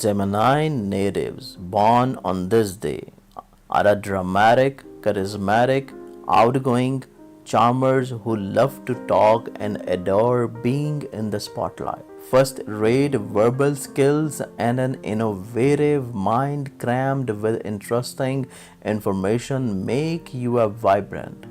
Gemini natives born on this day are a dramatic, charismatic, outgoing charmers who love to talk and adore being in the spotlight. First rate verbal skills and an innovative mind crammed with interesting information make you a vibrant,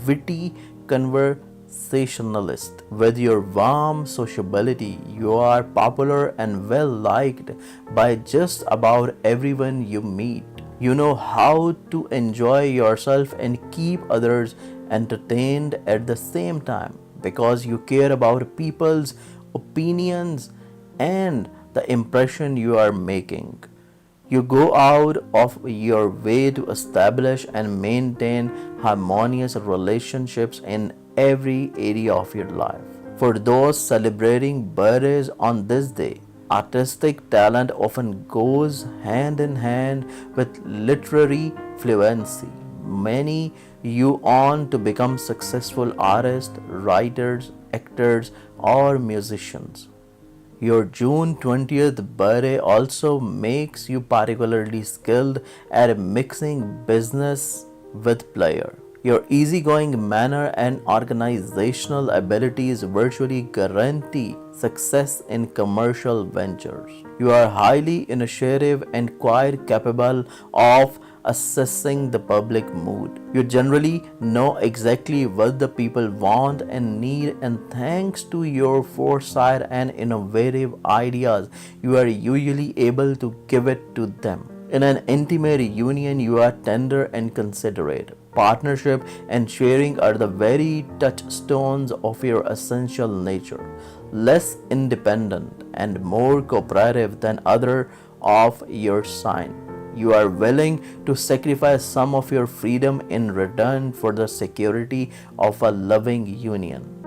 witty conversationalist. With your warm sociability, you are popular and well liked by just about everyone you meet. You know how to enjoy yourself and keep others entertained at the same time because you care about people's opinions and the impression you are making. You go out of your way to establish and maintain harmonious relationships in every area of your life. For those celebrating birthdays on this day, artistic talent often goes hand in hand with literary fluency. Many you on to become successful artists, writers, actors, or musicians. Your June 20th birthday also makes you particularly skilled at mixing business with pleasure. Your easygoing manner and organizational abilities virtually guarantee success in commercial ventures. You are highly initiative and quite capable of assessing the public mood. You generally know exactly what the people want and need, and thanks to your foresight and innovative ideas, you are usually able to give it to them. In an intimate union, you are tender and considerate. Partnership and sharing are the very touchstones of your essential nature. Less independent and more cooperative than other of your sign. You are willing to sacrifice some of your freedom in return for the security of a loving union.